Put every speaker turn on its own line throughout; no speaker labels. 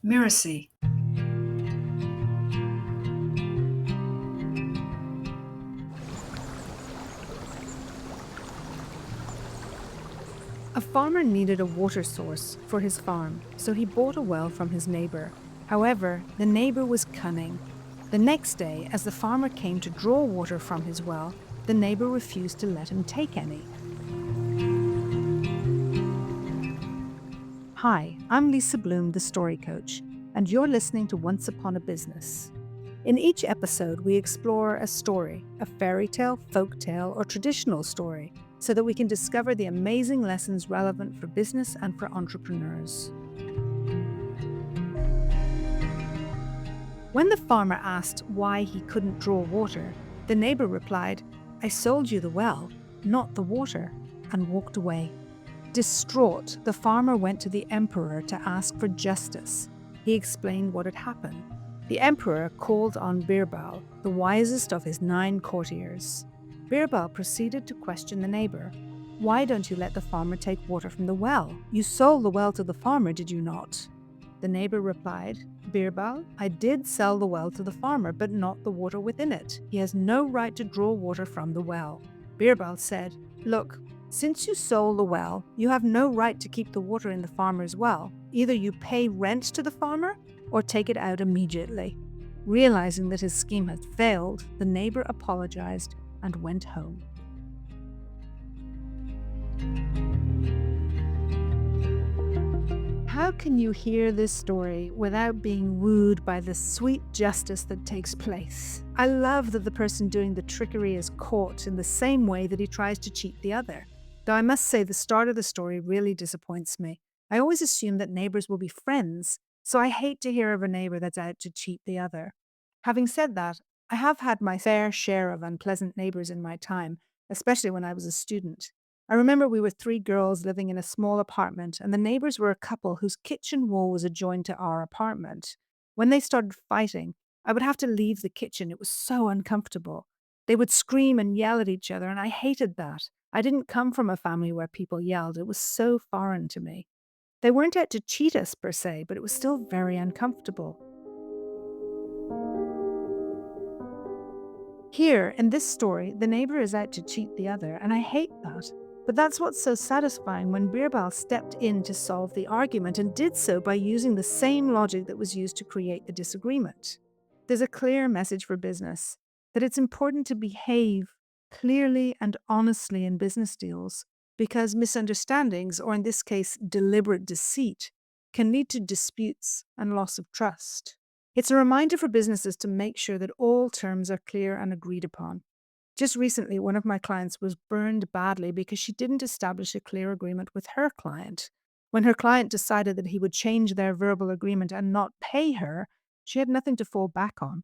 Mirasee.
A farmer needed a water source for his farm, so he bought a well from his neighbor. However, the neighbor was cunning. The next day, as the farmer came to draw water from his well, the neighbor refused to let him take any. Hi, I'm Lisa Bloom, the story coach, and you're listening to Once Upon a Business. In each episode, we explore a story, a fairy tale, folk tale, or traditional story, so that we can discover the amazing lessons relevant for business and for entrepreneurs. When the farmer asked why he couldn't draw water, the neighbor replied, "I sold you the well, not the water," and walked away. Distraught, the farmer went to the emperor to ask for justice. He explained what had happened. The emperor called on Birbal, the wisest of his 9 courtiers. Birbal proceeded to question the neighbor. "Why don't you let the farmer take water from the well? You sold the well to the farmer, did you not?" The neighbor replied, "Birbal, I did sell the well to the farmer, but not the water within it. He has no right to draw water from the well." Birbal said, "Look, since you sold the well, you have no right to keep the water in the farmer's well. Either you pay rent to the farmer or take it out immediately." Realizing that his scheme had failed, the neighbor apologized and went home. How can you hear this story without being wooed by the sweet justice that takes place? I love that the person doing the trickery is caught in the same way that he tries to cheat the other. Though I must say the start of the story really disappoints me. I always assume that neighbors will be friends, so I hate to hear of a neighbor that's out to cheat the other. Having said that, I have had my fair share of unpleasant neighbors in my time, especially when I was a student. I remember we were 3 girls living in a small apartment, and the neighbors were a couple whose kitchen wall was adjoined to our apartment. When they started fighting, I would have to leave the kitchen. It was so uncomfortable. They would scream and yell at each other, and I hated that. I didn't come from a family where people yelled. It was so foreign to me. They weren't out to cheat us per se, but it was still very uncomfortable. Here, in this story, the neighbor is out to cheat the other, and I hate that. But that's what's so satisfying when Birbal stepped in to solve the argument and did so by using the same logic that was used to create the disagreement. There's a clear message for business that it's important to behave clearly and honestly in business deals because misunderstandings, or in this case, deliberate deceit, can lead to disputes and loss of trust. It's a reminder for businesses to make sure that all terms are clear and agreed upon. Just recently, one of my clients was burned badly because she didn't establish a clear agreement with her client. When her client decided that he would change their verbal agreement and not pay her, she had nothing to fall back on.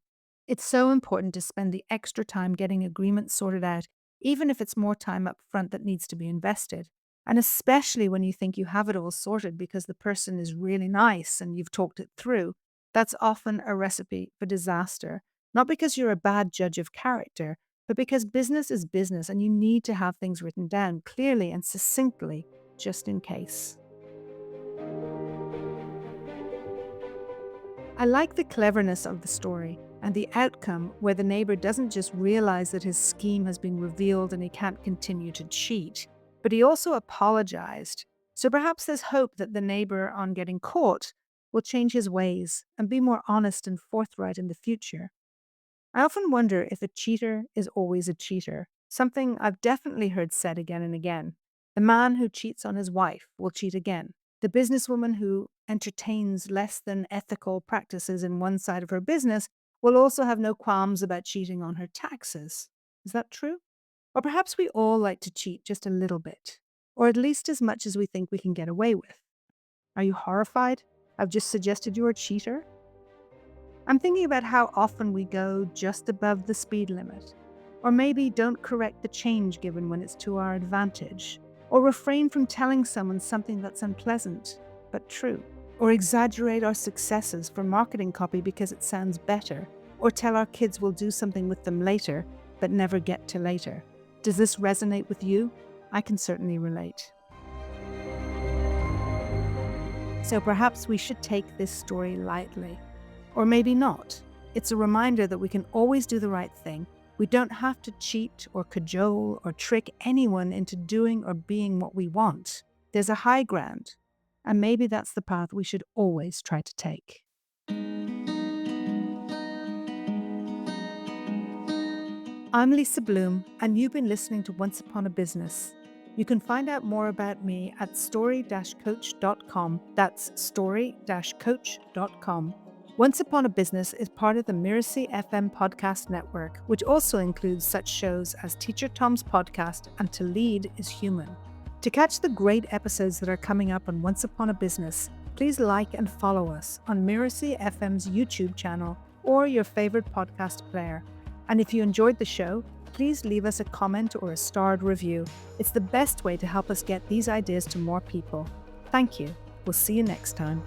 It's so important to spend the extra time getting agreements sorted out, even if it's more time up front that needs to be invested. And especially when you think you have it all sorted because the person is really nice and you've talked it through. That's often a recipe for disaster, not because you're a bad judge of character, but because business is business and you need to have things written down clearly and succinctly, just in case. I like the cleverness of the story and the outcome where the neighbor doesn't just realize that his scheme has been revealed and he can't continue to cheat, but he also apologized. So perhaps there's hope that the neighbor, on getting caught, will change his ways and be more honest and forthright in the future. I often wonder if a cheater is always a cheater, something I've definitely heard said again and again. The man who cheats on his wife will cheat again. The businesswoman who entertains less than ethical practices in one side of her business will also have no qualms about cheating on her taxes. Is that true? Or perhaps we all like to cheat just a little bit, or at least as much as we think we can get away with. Are you horrified? I've just suggested you're a cheater? I'm thinking about how often we go just above the speed limit, or maybe don't correct the change given when it's to our advantage, or refrain from telling someone something that's unpleasant but true, or exaggerate our successes for marketing copy because it sounds better, or tell our kids we'll do something with them later but never get to later. Does this resonate with you? I can certainly relate. So perhaps we should take this story lightly. Or maybe not. It's a reminder that we can always do the right thing. We don't have to cheat or cajole or trick anyone into doing or being what we want. There's a high ground, and maybe that's the path we should always try to take. I'm Lisa Bloom, and you've been listening to Once Upon a Business. You can find out more about me at story-coach.com. That's story-coach.com. Once Upon a Business is part of the Mirasee FM podcast network, which also includes such shows as Teacher Tom's podcast and To Lead is Human. To catch the great episodes that are coming up on Once Upon a Business, please like and follow us on Mirasee FM's YouTube channel or your favorite podcast player. And if you enjoyed the show, please leave us a comment or a starred review. It's the best way to help us get these ideas to more people. Thank you. We'll see you next time.